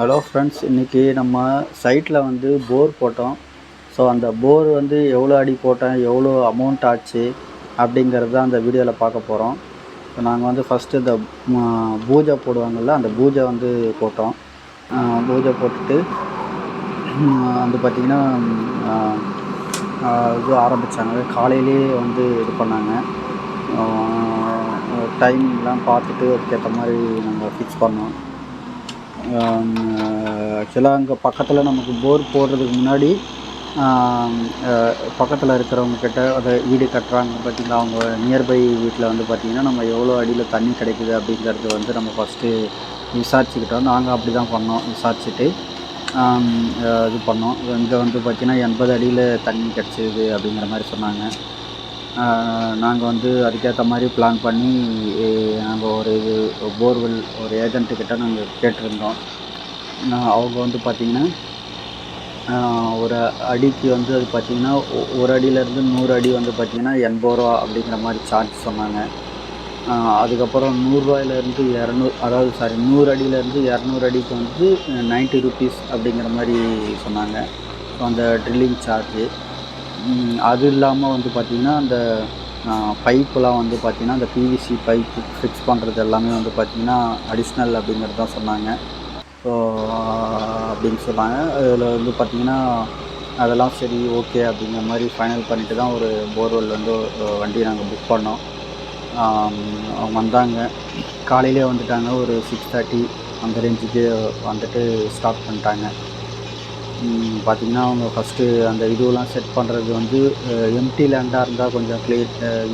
Hello friends, இன்றைக்கி நம்ம சைட்டில் வந்து போர் போட்டோம். ஸோ அந்த போர் வந்து எவ்வளோ அடி போட்டேன், எவ்வளோ அமௌண்ட் ஆச்சு அப்படிங்கிறது தான் அந்த வீடியோவில் பார்க்க போகிறோம். ஸோ நாங்கள் வந்து ஃபஸ்ட்டு இந்த பூஜை போடுவாங்கள்ல, அந்த பூஜை வந்து போட்டோம். பூஜை போட்டுட்டு வந்து பார்த்திங்கன்னா இது ஆரம்பித்தாங்க. காலையிலே வந்து இது பண்ணாங்க. டைம்லாம் பார்த்துட்டு அதுக்கேற்ற மாதிரி நாங்கள் ஃபிக்ஸ் பண்ணோம். ஆக்சுவலாக அங்கே பக்கத்தில் நமக்கு போர் போடுறதுக்கு முன்னாடி பக்கத்தில் இருக்கிறவங்கக்கிட்ட அதை வீடு கட்டுறாங்க பார்த்திங்களா, அவங்க நியர்பை வீட்டில் வந்து பார்த்திங்கன்னா நம்ம எவ்வளோ அடியில் தண்ணி கிடைக்குது அப்படிங்கிறது வந்து நம்ம ஃபஸ்ட்டு விசாரிச்சுக்கிட்டோம். நாங்கள் அப்படி தான் பண்ணோம். விசாரிச்சுட்டு இது பண்ணோம். இங்கே வந்து பார்த்திங்கன்னா 80 அடியில் தண்ணி கிடச்சிது அப்படிங்கிற மாதிரி சொன்னாங்க. நாங்கள் வந்து அதுக்கேற்ற மாதிரி பிளான் பண்ணி நாங்கள் ஒரு போர்வெல் ஒரு ஏஜென்ட்டுக்கிட்ட நாங்கள் கேட்டிருந்தோம். அவங்க வந்து பார்த்திங்கன்னா ஒரு அடிக்கு வந்து அது பார்த்திங்கன்னா ஒரு அடியிலேருந்து 100 அடி வந்து பார்த்திங்கன்னா 80 ரூபா அப்படிங்கிற மாதிரி சார்ஜ் சொன்னாங்க. அதுக்கப்புறம் 100 ரூபாயிலேருந்து 200, அதாவது 100 அடியிலேருந்து 200 அடிக்கு வந்து 90 ருபீஸ் அப்படிங்கிற மாதிரி சொன்னாங்க. ஸோ அந்த ட்ரில்லிங் சார்ஜு. அது இல்லாமல் வந்து பார்த்திங்கன்னா அந்த பைப்பெலாம் வந்து பார்த்திங்கன்னா அந்த பிவிசி பைப்பு ஃபிக்ஸ் பண்ணுறது எல்லாமே வந்து பார்த்திங்கன்னா அடிஷ்னல் அப்படிங்கிறது தான் சொன்னாங்க. ஸோ அப்படின்னு சொன்னாங்க. அதில் வந்து பார்த்திங்கன்னா அதெல்லாம் சரி ஓகே அப்படிங்கிற மாதிரி ஃபைனல் பண்ணிவிட்டு தான் ஒரு போர்வெல் வந்து வண்டி நாங்கள் புக் பண்ணோம். அவங்க வந்தாங்க, காலையிலே வந்துட்டாங்க. ஒரு 6:30 அந்த ரேஞ்சுக்கு வந்துட்டு ஸ்டார்ட் பண்ணிட்டாங்க. பார்த்திங்கன்னா அவங்க ஃபஸ்ட்டு அந்த இதுவெலாம் செட் பண்ணுறது வந்து எம்டி லேண்டாக இருந்தால் கொஞ்சம்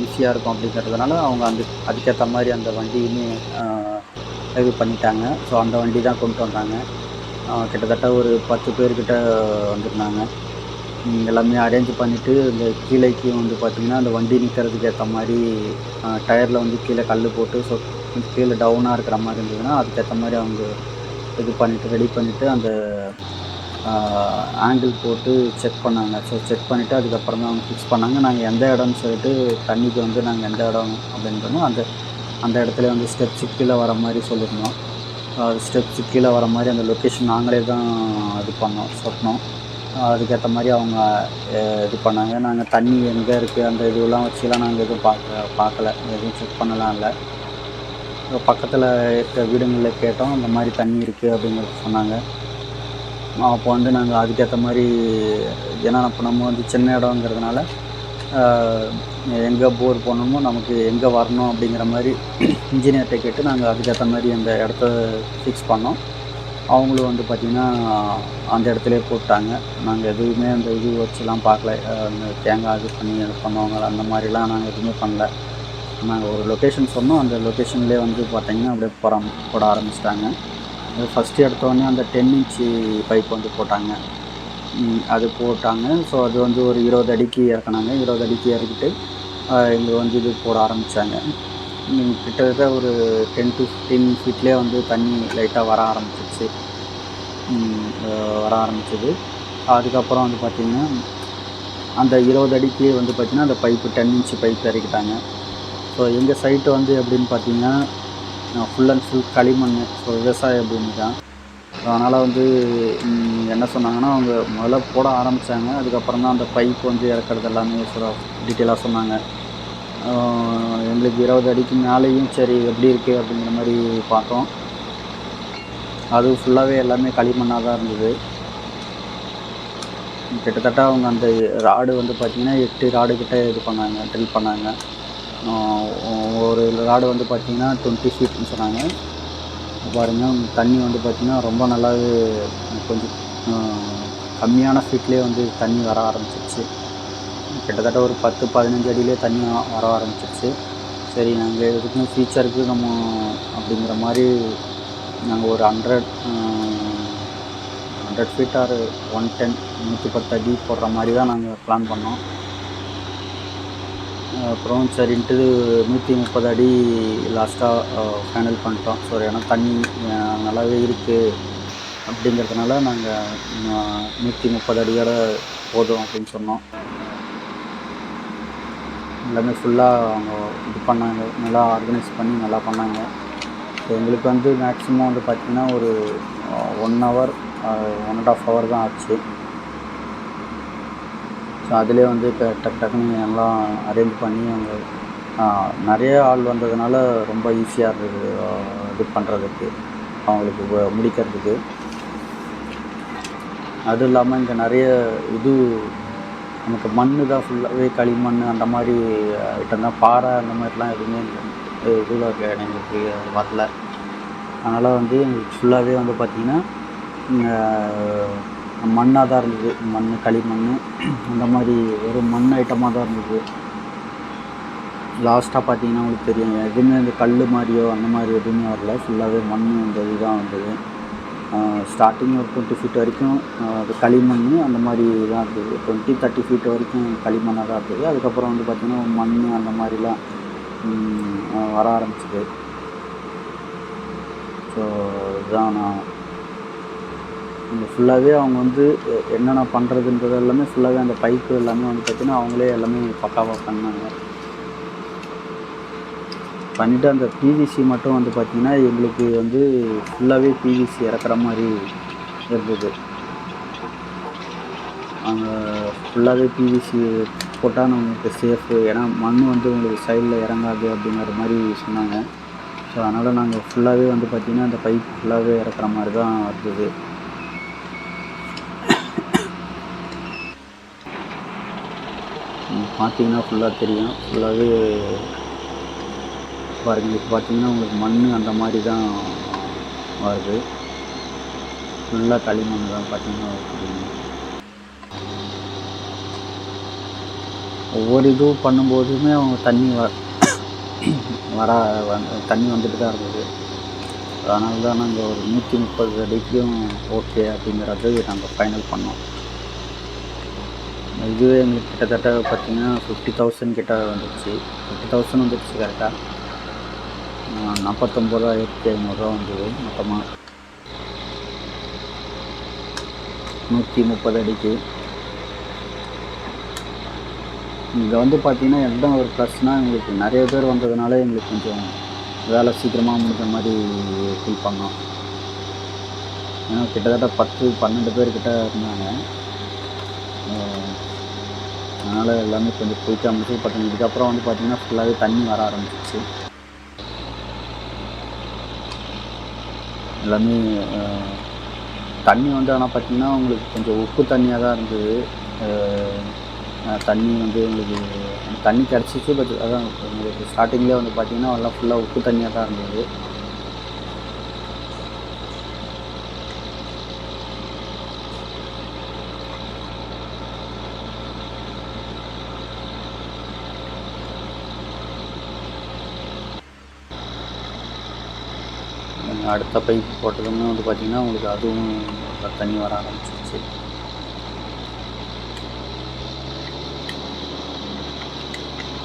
ஈஸியாக இருக்கும் அப்படிங்கிறதுனால அவங்க அதுக்கேற்ற மாதிரி அந்த வண்டியுமே இது பண்ணிட்டாங்க. ஸோ அந்த வண்டி தான் கொண்டு வந்தாங்க. கிட்டத்தட்ட ஒரு 10 பேர்கிட்ட வந்திருந்தாங்க. எல்லாமே அரேஞ்ச் பண்ணிவிட்டு இந்த கீழேக்கும் வந்து பார்த்திங்கன்னா அந்த வண்டி நிற்கிறதுக்கு ஏற்ற மாதிரி டயரில் வந்து கீழே கல் போட்டு, ஸோ கீழே டவுனாக இருக்கிற மாதிரி இருந்ததுன்னா அதுக்கேற்ற மாதிரி அவங்க இது பண்ணிவிட்டு ரெடி பண்ணிவிட்டு அந்த ஆங்கிள் போட்டு செக் பண்ணாங்க. ஸோ செக் பண்ணிவிட்டு அதுக்கப்புறம் தான் அவங்க ஃபிக்ஸ் பண்ணாங்க. நாங்கள் எந்த இடம்னு சொல்லிட்டு தண்ணிக்கு வந்து நாங்கள் எந்த இடம் அப்படின்றமோ அந்த இடத்துல வந்து ஸ்டெப்ஸு கீழே வர மாதிரி சொல்லியிருந்தோம். ஸ்டெப்ஸு கீழே வர மாதிரி அந்த லொக்கேஷன் நாங்களே தான் இது பண்ணோம், சொன்னோம். அதுக்கேற்ற மாதிரி அவங்க இது பண்ணாங்க. நாங்கள் தண்ணி எங்கே இருக்குது அந்த இதுவெல்லாம் வச்சுலாம் நாங்கள் எதுவும் பார்க்கல, எதுவும் செக் பண்ணலாம் இல்லை. பக்கத்தில் இருக்க வீடுங்களில் கேட்டோம், அந்த மாதிரி தண்ணி இருக்குது அப்படிங்கிறது சொன்னாங்க. அப்போ வந்து நாங்கள் அதுக்கேற்ற மாதிரி, ஏன்னா இப்போ நம்ம வந்து சின்ன இடங்கிறதுனால எங்கே போர் போடணுமோ நமக்கு எங்கே வரணும் அப்படிங்கிற மாதிரி இன்ஜினியர்கிட்ட கேட்டு நாங்கள் அதுக்கேற்ற மாதிரி அந்த இடத்த ஃபிக்ஸ் பண்ணோம். அவங்களும் வந்து பார்த்திங்கன்னா அந்த இடத்துலே போட்டாங்க. நாங்கள் எதுவுமே அந்த இது வச்சுலாம் பார்க்கல. அந்த தேங்காய் இது பண்ணி அது பண்ணுவாங்க அந்த மாதிரிலாம் நாங்கள் எதுவுமே பண்ணல. நாங்கள் ஒரு லொக்கேஷன் சொன்னோம், அந்த லொக்கேஷன்லேயே வந்து பார்த்திங்கன்னா அப்படியே போட ஆரம்பிச்சிட்டாங்க. அது ஃபஸ்ட்டு எடுத்தோடனே அந்த 10 இன்ச்சு பைப் வந்து போட்டாங்க. அது போட்டாங்க. ஸோ அது வந்து ஒரு 20 அடிக்கு இறக்குனாங்க. 20 அடிக்கு இறக்கிட்டு இங்கே வந்து இது போட ஆரம்பித்தாங்க. கிட்டத்தட்ட ஒரு 10 to 15 ஃபீட்லேயே வந்து தண்ணி லைட்டாக வர ஆரம்பிச்சிது. அதுக்கப்புறம் வந்து பார்த்திங்கன்னா அந்த 20 அடிக்கு வந்து பார்த்திங்கன்னா அந்த பைப்பு 10 இன்ச்சு பைப் இறக்கிட்டாங்க. ஸோ எங்கள் சைட்டு வந்து எப்படின்னு பார்த்திங்கன்னா ஃபுல் அண்ட் ஃபுல் களிமண். ஸோ விவசாய பூமி தான். அதனால் வந்து என்ன சொன்னாங்கன்னா அவங்க முதல்ல போட ஆரம்பித்தாங்க. அதுக்கப்புறம் தான் அந்த பைப் வந்து இறக்குறது எல்லாமே டீட்டெயிலாக சொன்னாங்க. எங்களுக்கு 20 அடிக்கு மேலேயும் சரி எப்படி இருக்குது அப்படிங்கிற மாதிரி பார்த்தோம். அது ஃபுல்லாகவே எல்லாமே களிமண்ணாக தான் இருந்தது. கிட்டத்தட்ட அவங்க அந்த ராடு வந்து பார்த்திங்கன்னா 8 ராடு கிட்ட இது பண்ணாங்க, ட்ரில் பண்ணாங்க. ஒரு ராடு வந்து பார்த்திங்கன்னா 20 ஃபீட்னு சொன்னாங்க. பாருங்கள், தண்ணி வந்து பார்த்திங்கன்னா ரொம்ப நல்லாவே கொஞ்சம் கம்மியான ஃபீட்லேயே வந்து தண்ணி வர ஆரம்பிச்சிருச்சு. கிட்டத்தட்ட ஒரு 10-15 அடியிலே தண்ணி வர ஆரம்பிச்சிருச்சு. சரி, நாங்கள் எதுக்கும் ஃபியூச்சருக்கு நம்ம அப்படிங்கிற மாதிரி நாங்கள் ஒரு 100 ஃபீட் ஆர் 110 அடி போடுற மாதிரி தான் நாங்கள் பிளான் பண்ணோம். அப்புறம் சரின்ட்டு 130 அடி லாஸ்ட்டாக ஃபைனல் பண்ணிட்டோம். ஸோ ஏன்னா தண்ணி நல்லாவே இருக்குது அப்படிங்கிறதுனால நாங்கள் 130 அடியோட போதும் அப்படின்னு சொன்னோம். எல்லாமே ஃபுல்லாக அவங்க இது பண்ணாங்க, நல்லா ஆர்கனைஸ் பண்ணி நல்லா பண்ணாங்க. எங்களுக்கு வந்து மேக்ஸிமம் வந்து பார்த்திங்கன்னா ஒரு 1 ஹவர் 1.5 ஹவர் தான் ஆச்சு. ஸோ அதிலே வந்து இப்போ டக்குன்னு எல்லாம் அரேஞ்ச் பண்ணி அவங்க நிறைய ஆள் வந்ததுனால ரொம்ப ஈஸியாக இருந்தது இது பண்ணுறதுக்கு, அவங்களுக்கு முடிக்கிறதுக்கு. அதுவும் இல்லாமல் இங்கே நிறைய இது நமக்கு மண் தான் ஃபுல்லாகவே களிமண் அந்த மாதிரி ஐட்டம் தான், பாறை அந்த மாதிரிலாம் எதுவுமே இதில் எங்களுக்கு வரல. அதனால் வந்து எங்களுக்கு ஃபுல்லாகவே வந்து பார்த்திங்கன்னா மண்ணாக தான் இருந்தது, மண் களிமண் அந்த மாதிரி வெறும் மண் ஐட்டமாக தான் இருந்தது. லாஸ்ட்டாக பார்த்திங்கன்னா உங்களுக்கு தெரியும், எதுவுமே இந்த கல் மாதிரியோ அந்த மாதிரி எதுவுமே வரல, ஃபுல்லாகவே மண் இந்த இதுதான் வந்தது. ஸ்டார்டிங் ஒரு 20 ஃபீட் வரைக்கும் அது களிமண் அந்த மாதிரி தான் இருந்தது. 20-30 ஃபீட் வரைக்கும் களிமண்ணாக தான் இருந்தது. அதுக்கப்புறம் வந்து பார்த்திங்கன்னா மண் அந்த மாதிரிலாம் வர ஆரம்பிச்சிது. ஸோ இதுதான் நான் இங்கே ஃபுல்லாகவே அவங்க வந்து என்னென்ன பண்ணுறதுன்றது எல்லாமே ஃபுல்லாகவே அந்த பைப்பு எல்லாமே வந்து பார்த்திங்கன்னா அவங்களே எல்லாமே பக்காவாக பண்ணாங்க. பண்ணிவிட்டு அந்த பிவிசி மட்டும் வந்து பார்த்திங்கன்னா எங்களுக்கு வந்து ஃபுல்லாகவே பிவிசி இறக்குற மாதிரி இருந்தது. அங்கே ஃபுல்லாகவே பிவிசி போட்டால் நமக்கு சேஃபு, ஏன்னா மண் வந்து உங்களுக்கு சைடில் இறங்காது அப்படிங்கிற மாதிரி சொன்னாங்க. ஸோ அதனால் நாங்கள் ஃபுல்லாகவே வந்து பார்த்திங்கன்னா அந்த பைப் ஃபுல்லாகவே இறக்குற மாதிரி தான் இருந்தது. பார்த்திங்கன்னா ஃபுல்லாக தெரியும், ஃபுல்லாகவே பாருங்கள். இப்போ பார்த்திங்கன்னா உங்களுக்கு மண் அந்த மாதிரி தான் வருது, ஃபுல்லாக களிமண் தான் பார்த்திங்கன்னா வருது. ஒவ்வொரு இதுவும் பண்ணும்போதுமே அவங்க தண்ணி தண்ணி வந்துட்டு தான் இருந்தது. அதனால தான் நாங்கள் ஒரு 130 அடிக்கும் ஓகே அப்படிங்கிறது நாங்கள் ஃபைனல் பண்ணோம். இதுவே எங்களுக்கு கிட்டத்தட்ட பார்த்திங்கன்னா 50,000 கிட்ட வந்துடுச்சு. 50,000 வந்துடுச்சு கரெக்டாக. 49,500 வந்தது மொத்தமாக 130 அடிக்கு. இங்கே வந்து பார்த்திங்கன்னா எந்த ஒரு ப்ளஸ்னால் எங்களுக்கு நிறைய பேர் வந்ததுனால எங்களுக்கு கொஞ்சம் வேலை சீக்கிரமாக முடிஞ்ச மாதிரி ஃபீல் பண்ணோம். ஏன்னா கிட்டத்தட்ட 10-12 பேர்கிட்ட இருந்தாங்க. அதனால் எல்லாமே கொஞ்சம் குயிக்காக முடிச்சு பார்த்தீங்க. இதுக்கப்புறம் வந்து பார்த்திங்கன்னா ஃபுல்லாகவே தண்ணி வர ஆரம்பிச்சிச்சு. எல்லாமே தண்ணி வந்து ஆனால் பார்த்திங்கன்னா உங்களுக்கு கொஞ்சம் உப்பு தண்ணியாக தான் இருந்தது. தண்ணி வந்து உங்களுக்கு தண்ணி கிடச்சிச்சு, பட் அதான் உங்களுக்கு ஸ்டார்டிங்லேயே வந்து பார்த்திங்கன்னா எல்லாம் ஃபுல்லாக உப்பு தண்ணியாக தான் இருந்தது. அடுத்த பைப் போட்டதுமே வந்து பார்த்திங்கன்னா உங்களுக்கு அதுவும் தண்ணி வர ஆரம்பிச்சிருச்சு.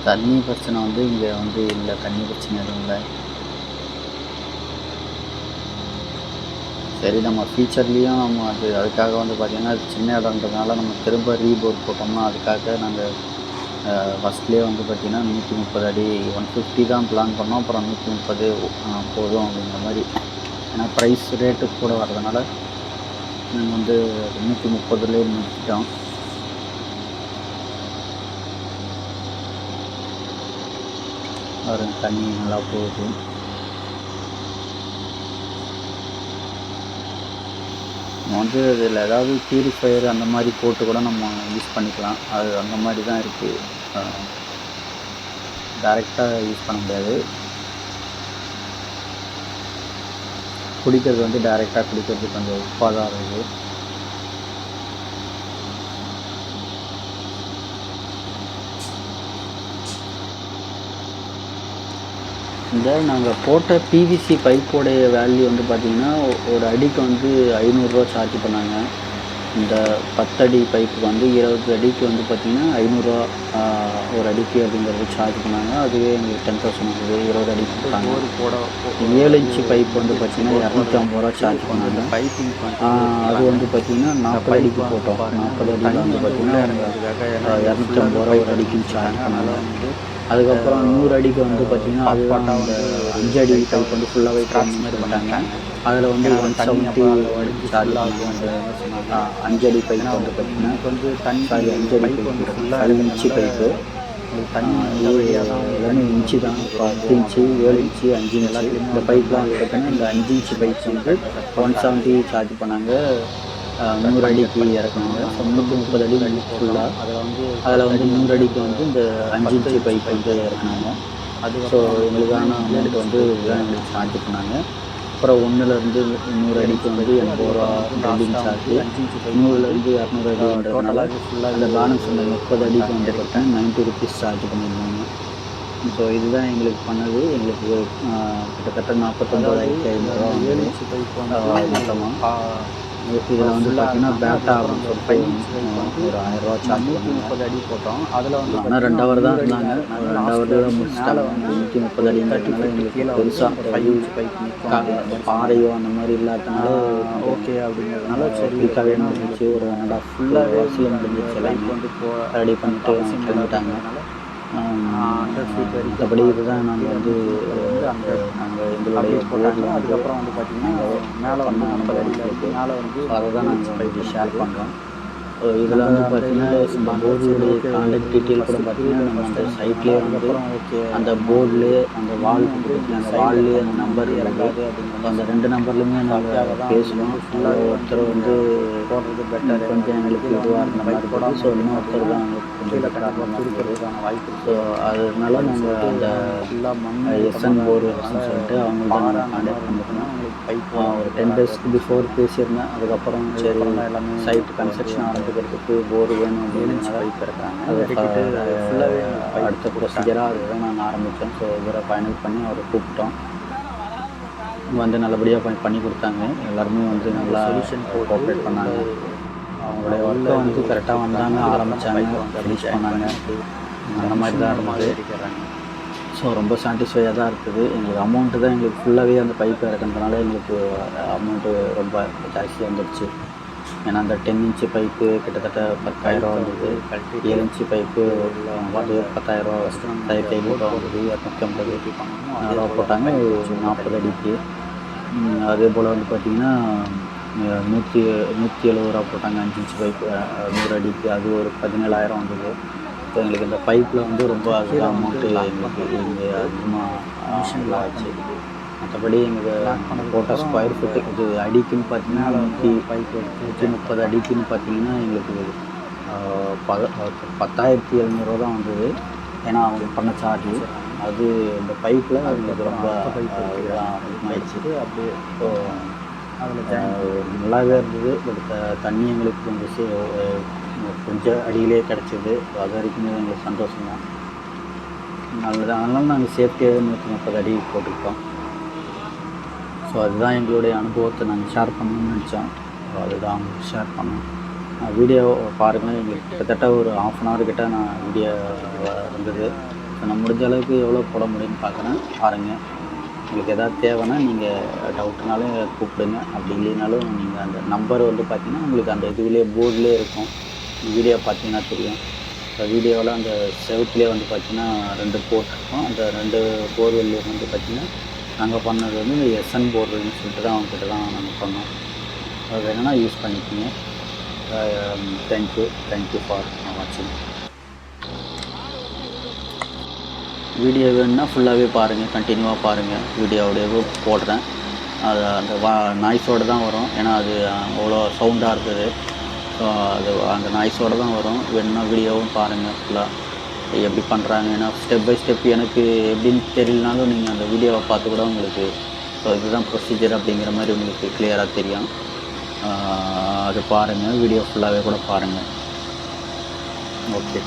தண்ணி பிரச்சனை வந்து இங்கே வந்து இல்லை, தண்ணி பிரச்சனை எதுவும் இல்லை. சரி, நம்ம ஃபியூச்சர்லேயும் நம்ம அதுக்காக வந்து பார்த்திங்கன்னா அது சின்ன இடம்ன்றதுனால நம்ம திரும்ப ரீபோர் போட்டோம்னா அதுக்காக நாங்கள் ஃபஸ்ட்லேயே வந்து பார்த்திங்கன்னா 130 அடி 150 தான் பிளான் பண்ணோம். அப்புறம் 130 போதும் அப்படிங்கிற மாதிரி, ஏன்னா ப்ரைஸ் ரேட்டு கூட வர்றதுனால நாங்கள் வந்து 130லேயே நிறுத்திட்டோம். பாருங்க தண்ணி நல்லா போகுது. நம்ம வந்து இதில் ஏதாவது ப்யூரிஃபையர் அந்த மாதிரி போட்டு கூட நம்ம யூஸ் பண்ணிக்கலாம். அது அந்த மாதிரி தான் இருக்குது, டைரெக்டாக யூஸ் பண்ண முடியாது. குடிக்கிறது வந்து டைரெக்டாக குடிக்கிறது கொஞ்சம் உப்பாக தான் இருக்குது. இந்த நாங்கள் போட்ட பிவிசி பைப்போடைய வேல்யூ வந்து பார்த்திங்கன்னா ஒரு அடிக்கு வந்து 500 ரூபா சார்ஜ் பண்ணாங்க. இந்த 10 அடி பைப்புக்கு வந்து 20 அடிக்கு வந்து பார்த்திங்கன்னா 500 ரூபா ஒரு அடிக்கு அப்படிங்கிறது சார்ஜ் பண்ணாங்க. அதுவே எங்களுக்கு 10,000 வந்தது. 20 அடிக்கு போட்டாங்க. 7 இன்ச்சு பைப் வந்து பார்த்திங்கன்னா 250 ரூபா சார்ஜ் பண்ணாங்க. அது வந்து பார்த்திங்கன்னா 40 அடிக்கு போட்டோம். 40 அடியில் வந்து பார்த்திங்கன்னா 250 ரூபா ஒரு அடிக்கு சார்ஜ் பண்ணாங்க. அதுக்கப்புறம் 100 அடிக்கு வந்து பார்த்திங்கன்னா அது வந்து 5 அடி பைப் வந்து ஃபுல்லாகவே கிராஸ் மாதிரி பண்ணிட்டாங்க. அதில் வந்து 170 சார்ஜ் ஆகுவாங்க. 5 அடி பைப் வந்து பார்த்திங்கன்னா வந்து தண்ணி 5 அடி பைப் ஃபுல்லாக 5 இன்ச்சு பைப்பு. தண்ணி எல்லாமே இன்ச்சு தான், 10 இன்ச்சு 7 இன்ச்சு 5 இன்ச்சு. இந்த பைப்லாம் வந்து பார்த்திங்கன்னா இந்த 5 இன்ச்சு பைப் வந்து 170 சார்ஜ் பண்ணாங்க. 100 அடிக்கு இறக்குனாங்க. 330 அடி ஃபுல்லாக. அதில் வந்து 100 அடிக்கு வந்து இந்த 5 இன்ச்சு பைப் வந்து இறக்குனாங்க. ஸோ எங்களுக்கான அமௌண்ட் வந்து இதுதான் எங்களுக்கு சார்ஜ் பண்ணாங்க. அப்புறம் 1லேருந்து 100 அடிக்கு வந்து 80 ரூபா பில்டிங் சார்ஜ். 100லேருந்து 200 அடின்றதுனால அந்த பேலன்ஸ் அந்த 30 அடிக்கு வந்து பார்த்தேன் 90 ருபீஸ் சார்ஜ் பண்ணியிருந்தாங்க. ஸோ இதுதான் எங்களுக்கு பண்ணது. எங்களுக்கு கிட்டத்தட்ட 49,500 ரூபா மொத்தமாக. இதில் வந்து பார்த்தீங்கன்னா பேட்டா அப்படின்னு சொல்லிட்டு ஒரு 1000 ரூபா சார்ஜ் 130 அடி போட்டோம். அதில் வந்து ஆனால் 2 ஹவர் தான் இருந்தாங்க. 2 ஹவர் தான் முடிச்சிட்டாங்க. 130 அடின்றதுனால எங்களுக்கு பெருசாக பாறையோ அந்த மாதிரி இல்லாததுனால ஓகே அப்படிங்கிறதுனால சரி குயிக்காகவே முடிஞ்சிச்சு. ஒரு 1.5 ஃபுல்லாக வாசியில் முடிஞ்சிச்சு. எல்லாமே வந்து ரெடி பண்ணிட்டு வந்துட்டாங்க. மற்றபடி இதுதான் நாங்கள் வந்து நாங்கள் எங்களுடைய போட்டாங்க. அதுக்கப்புறம் வந்து பார்த்திங்கன்னா மேலே வந்து 50 அடியில் இருக்குது. மேலே வந்து அதை தான் நாங்கள் ஷேர் பண்ணுறோம். இதில் வந்து பார்த்திங்கன்னா இந்த போர்டுடைய கான்டாக்ட் டீட்டெயில் கூட பார்த்திங்கன்னா நம்ம அந்த சைட்லேயே வந்து அந்த போர்ட்லேயே அந்த வால் அந்த வால்லேயே அந்த நம்பர் இறங்காது அப்படிங்கிற அந்த 2 நம்பர்லையுமே நாங்கள் பேசணும். ஃபுல்லாக ஒருத்தர் வந்து போடுறது பெட்டர், கொஞ்சம் எங்களுக்கு இதுவாக இருந்த மாதிரி போட. ஸோ இன்னொருத்தர் தான் கொஞ்சம் பெட்டராக கொடுக்கறதுக்கான வாய்ப்பு. ஸோ அதனால நாங்கள் அந்த எஸ்என் போர்டு சொல்லிட்டு அவங்க தான் நாங்கள் கான்டாக்ட் பண்ணியிருந்தோம். ஒரு 10 டேஸ்க்கு பிஃபோர் பேசியிருந்தேன். அதுக்கப்புறம் சரி எல்லாமே சைட் கன்ஸ்ட்ரக்ஷன் ஆரம்பிக்கிறதுக்கு போர்டு வேணும் அப்படின்னு பைப் இருக்கிறாங்க. அதை ஃபுல்லாகவே அடுத்த ப்ரொசீஜராக அதுதான் நாங்கள் ஆரம்பித்தோம். ஸோ இவரை ஃபைனல் பண்ணி அவரை கூப்பிட்டோம். வந்து நல்லபடியாக பண்ணி கொடுத்தாங்க. எல்லாருமே வந்து நல்லா சொல்யூஷன் கோஆப்ரேட் பண்ணாங்க. அவங்களுடைய ஒர்க்கை வந்து கரெக்டாக வந்தாங்க, ஆரம்பித்தாங்க, ஃபினிஷ் பண்ணாங்க. அந்த மாதிரி தான் இருந்தது. ஸோ ரொம்ப சாட்டிஸ்ஃபையாக தான் இருக்குது. எங்களுக்கு அமௌண்ட்டு தான் எங்களுக்கு ஃபுல்லாகவே அந்த பைப் இறக்குறதுனால எங்களுக்கு அமௌண்ட்டு ரொம்ப ஜாஸ்தியாக வந்துடுச்சு. ஏன்னா அந்த 10 இன்ச்சு பைப்பு கிட்டத்தட்ட 10,000 வந்தது. 7 இன்ச்சு பைப்பு அது 10,000 10,500 வந்தது. 250 போட்டாங்க 40 அடிக்கு. அதே போல் வந்து பார்த்திங்கன்னா 170 ரூபா போட்டாங்க 5 இன்ச்சு பைப்பு 100 அடிக்கு. அது ஒரு 17,000 வந்தது. ஸோ எங்களுக்கு இந்த பைப்பில் வந்து ரொம்ப அதிக அமௌண்ட்டு எங்களுக்கு இங்கே அதிகமாக ஆச்சு. மற்றபடி எங்கள் போட்ட ஸ்கொயர் ஃபீட்டு இது அடிக்குன்னு பார்த்தீங்கன்னா 130 அடிக்குன்னு பார்த்தீங்கன்னா எங்களுக்கு 10,700 தான் வந்தது. ஏன்னா அவங்க பண்ண சார்ஜு அது இந்த பைப்பில் எங்களுக்கு ரொம்ப அதிகமாகிடுச்சு. அப்படியே ஸோ அதில் நல்லாவே இருந்தது. பட் தண்ணி எங்களுக்கு கொஞ்சம் அடியிலே கிடச்சிது. அது வரைக்குமே எங்களுக்கு சந்தோஷம் தான். நல்லது. அதனால நாங்கள் சேஃப்டியாக 130 அடி போட்டுக்கிட்டோம். ஸோ அதுதான் எங்களுடைய அனுபவத்தை நாங்கள் ஷேர் பண்ணணும்னு நினச்சோம். அதுதான் அவங்களுக்கு ஷேர் பண்ணோம். வீடியோ பாருங்கள். எங்களுக்கு கிட்டத்தட்ட ஒரு 1/2 hour கிட்ட நான் வீடியோ இருந்தது. ஸோ நான் முடிஞ்ச அளவுக்கு எவ்வளோ போட முடியும்னு பார்க்குறேன். பாருங்கள். உங்களுக்கு எதாவது தேவைன்னா நீங்கள் டவுட்னாலும் கூப்பிடுங்க. அப்படி இல்லைனாலும் நீங்கள் அந்த நம்பர் வந்து பார்த்திங்கன்னா உங்களுக்கு அந்த இதுலேயே போர்ட்லேயே இருக்கும். வீடியோ பார்த்தீங்கன்னா தெரியும். இப்போ வீடியோவில் அந்த செவுத்துலேயே வந்து பார்த்திங்கன்னா 2 போர்ட் இருக்கும். அந்த 2 போர்வெல்லையும் வந்து பார்த்திங்கன்னா நாங்கள் பண்ணது வந்து இந்த எஸ்என் போர்டுன்னு சொல்லிட்டு தான் அவங்ககிட்ட தான் நாங்கள் பண்ணோம். அது வேணும்னா யூஸ் பண்ணிக்கிங்க. தேங்க்யூ ஃபார் வாட்சிங். வீடியோ வேணும்னா ஃபுல்லாகவே பாருங்கள், கண்டினியூவாக பாருங்கள். வீடியோவுடைய போடுறேன். அது அந்த நாய்ஸோடு தான் வரும். ஏன்னா அது அவ்வளோ சவுண்டாக இருக்குது. ஸோ அது அந்த நாய்ஸோடு தான் வரும். வேணும்னா வீடியோவும் பாருங்கள் ஃபுல்லாக எப்படி பண்ணுறாங்க. ஏன்னா ஸ்டெப் பை ஸ்டெப் எனக்கு எப்படின்னு தெரியலனாலும் நீங்கள் அந்த வீடியோவை பார்த்து கூட உங்களுக்கு ஸோ இதுதான் ப்ரொசீஜர் அப்படிங்கிற மாதிரி உங்களுக்கு கிளியராக தெரியும். அது பாருங்கள். வீடியோ ஃபுல்லாகவே கூட பாருங்கள். ஓகே.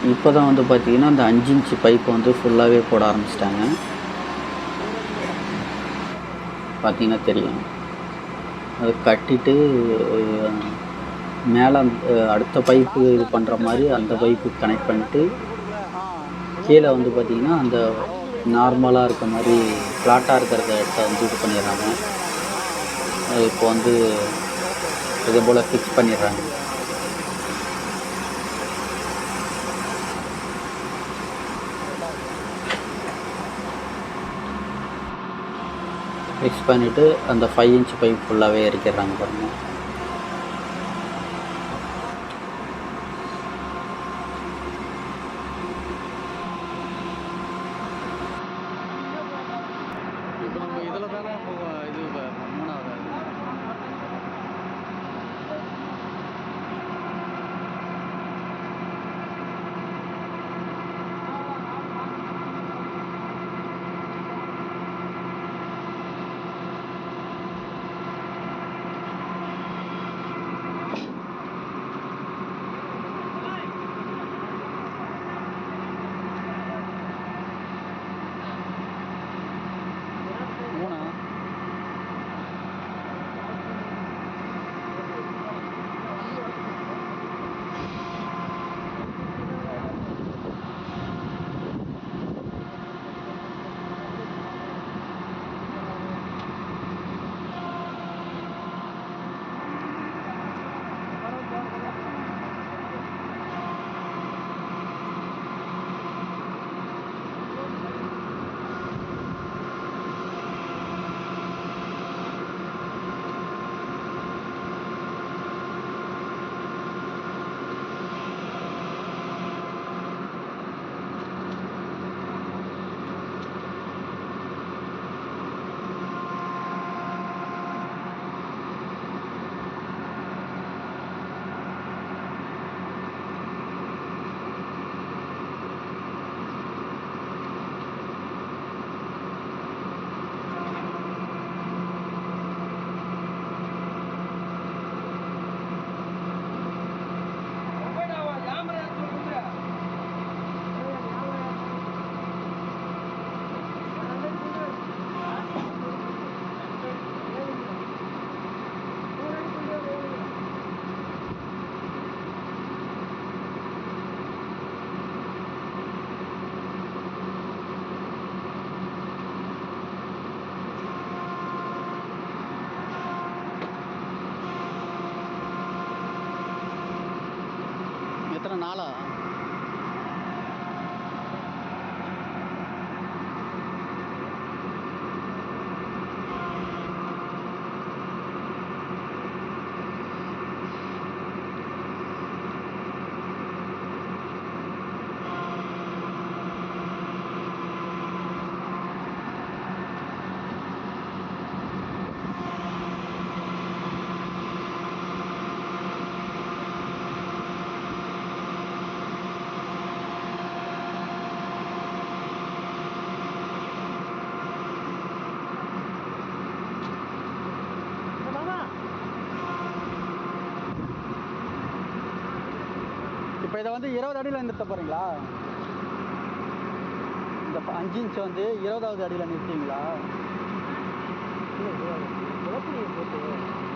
இப்போ தான் வந்து பார்த்திங்கன்னா அந்த 5 இன்ச்சு பைப் வந்து ஃபுல்லாகவே போட ஆரம்பிச்சிட்டாங்க. பார்த்திங்கன்னா தெரியும். அது கட்டிட்டு மேலே அடுத்த பைப்பு இது பண்ணுற மாதிரி அந்த பைப்புக்கு கனெக்ட் பண்ணிட்டு கீழே வந்து பார்த்திங்கன்னா அந்த நார்மலாக இருக்க மாதிரி ஃப்ளாட்டாக இருக்கிறத இடத்த வந்து இது பண்ணிடுறாங்க. இப்போ வந்து இதே போல் ஃபிக்ஸ் பண்ணிடுறாங்க. ஃபிக்ஸ் பண்ணிவிட்டு அந்த 5 இன்ச் பைப் ஃபுல்லாகவே இறக்கிடுறாங்க பாருங்கள். இப்போ நம்ம இதில் தானே இது 3வது எத்தனை நாளா? இப்போ இதை வந்து 20 அடியில் நிறுத்த போகிறீங்களா? இந்த 5 இன்ச் வந்து 20வது அடியில் நிறுத்திங்களா?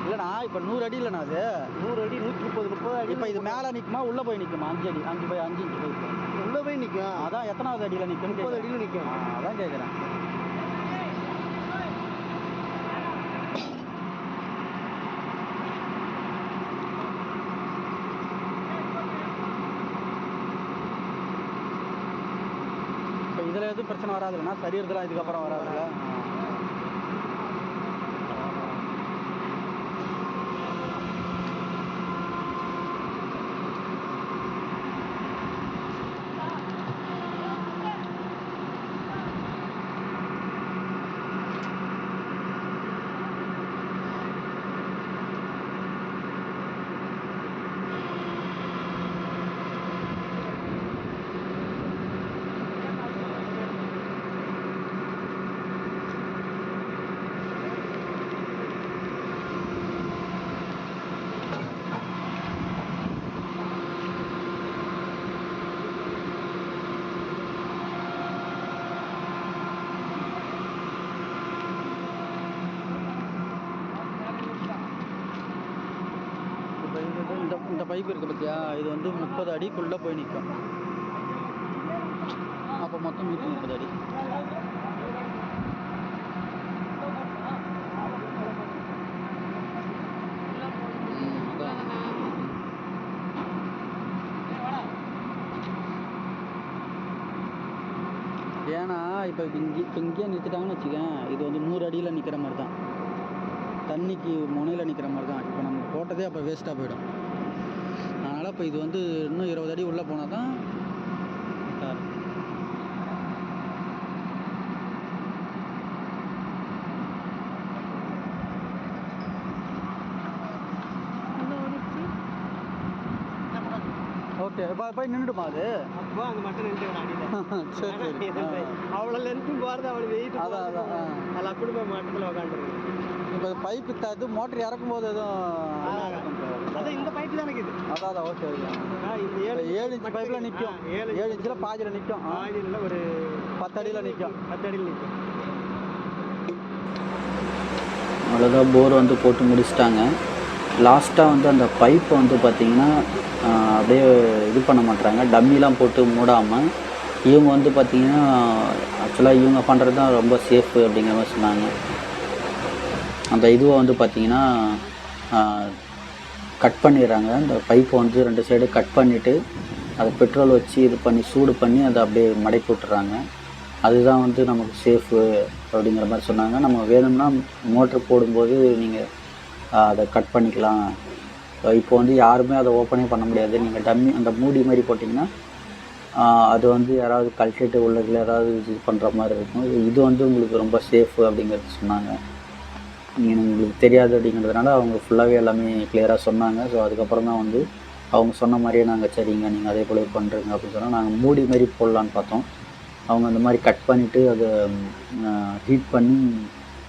இல்லைண்ணா இப்போ 100 அடி இல்லைண்ணா, அது 100 அடி 130 அடி. இப்போ இது மேலே நிற்குமா உள்ளே போய் நிற்குமா? 5 அடி 5 இன்ச் பைப்பு உள்ளே போய் நிற்கும். அதான் எத்தனாவது அடியில் நிற்கும்? 30 அடியில் நிற்கும். அதான் கேட்குறேன். இப்போ இதில் எதுவும் பிரச்சனை வராதுல்லண்ணா? சரியறதுலாம் இதுக்கப்புறம் வராதுல்ல? இந்த பைப் இருக்குது பார்த்தியா, இது வந்து 30 அடிக்குள்ளே போய் நிற்கும். அப்போ மொத்தம் 130 அடி. ஏன்னா இப்போ இங்கேயே நிறுத்திட்டாங்கன்னு வச்சுக்கேன், இது வந்து 100 அடியில் நிற்கிற மாதிரி தான், தண்ணிக்கு முனையில் நிற்கிற மாதிரி தான். இப்போ நம்ம போட்டதே அப்போ வேஸ்ட்டாக போயிடும். அதனால் இப்போ இது வந்து இன்னும் 20 அடி உள்ளே போனால் தான் ஓகே. போய் நின்றுடுமா அது? அப்போ அது மட்டும் நின்று சரி சரி. அவ்வளோ லென்த்தும் போகிறது, அவ்வளோ வெயிட். அதான் அதான். அதில் அப்படி போய் மட்டத்தில் உக்காந்துருக்கு. இப்போ பைப்பு இது மோட்டர் இறக்கும் போது எதுவும் அதான் இந்த பைப்பு தான் இருக்குது. அதான் ஓகே ஓகே. இந்த 7 இன்ச் பைப்பில் நிற்கும். 7 இன்ச்சில் பாதியில் நிற்கும். பாதியில் ஒரு 10 அடியில் நிற்கும். 10 அடியில் நிற்கும். அவ்வளோதான், போர் வந்து போட்டு முடிச்சிட்டாங்க. லாஸ்ட்டாக வந்து அந்த பைப்பை வந்து பார்த்திங்கன்னா அப்படியே இது பண்ண மாட்டாங்க, டம்மிலாம் போட்டு மூடாமல். இவங்க வந்து பார்த்திங்கன்னா ஆக்சுவலாக இவங்க பண்ணுறது தான் ரொம்ப சேஃபு அப்படிங்கிற மாதிரி சொன்னாங்க. அந்த இதுவை வந்து பார்த்திங்கன்னா கட் பண்ணிடுறாங்க. அந்த பைப்பை வந்து 2 சைடு கட் பண்ணிவிட்டு அதை பெட்ரோல் வச்சு இது பண்ணி சூடு பண்ணி அதை அப்படியே மடக்கி விட்டுறாங்க. அதுதான் வந்து நமக்கு சேஃபு அப்படிங்கிற மாதிரி சொன்னாங்க. நம்ம வேணும்னா மோட்ரு போடும்போது நீங்கள் அதை கட் பண்ணிக்கலாம். இப்போ வந்து யாருமே அதை ஓப்பனே பண்ண முடியாது. நீங்கள் டம்மி அந்த மூடி மாதிரி போட்டிங்கன்னா அது வந்து யாராவது கழட்டிட்டு உள்ளதில் ஏதாவது இது பண்ணுற மாதிரி இருக்கும். இது வந்து உங்களுக்கு ரொம்ப சேஃபு அப்படிங்கிறது சொன்னாங்க. நீங்கள் உங்களுக்கு தெரியாது அப்படிங்கிறதுனால அவங்க ஃபுல்லாகவே எல்லாமே கிளியராக சொன்னாங்க. ஸோ அதுக்கப்புறம் தான் வந்து அவங்க சொன்ன மாதிரியே நாங்கள் சரிங்க நீங்கள் அதே போல பண்ணுறீங்க அப்படின்னு சொன்னால் நாங்கள் மூடி மாதிரி போடலான்னு பார்த்தோம். அவங்க அந்த மாதிரி கட் பண்ணிவிட்டு அதை ஹீட் பண்ணி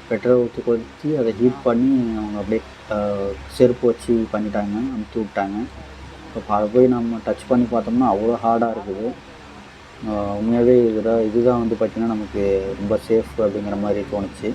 பெட்ரோல் ஊற்றி கொதித்து அதை ஹீட் பண்ணி அவங்க அப்படியே செருப்பு வச்சு பண்ணிட்டாங்க, அமுத்தி விட்டாங்க. இப்போ அதை போய் நம்ம டச் பண்ணி பார்த்தோம்னா அவ்வளோ ஹார்டாக இருக்குது. உண்மையாகவே இதுதான் வந்து பார்த்திங்கன்னா நமக்கு ரொம்ப சேஃப் அப்படிங்கிற மாதிரி தோணுச்சு.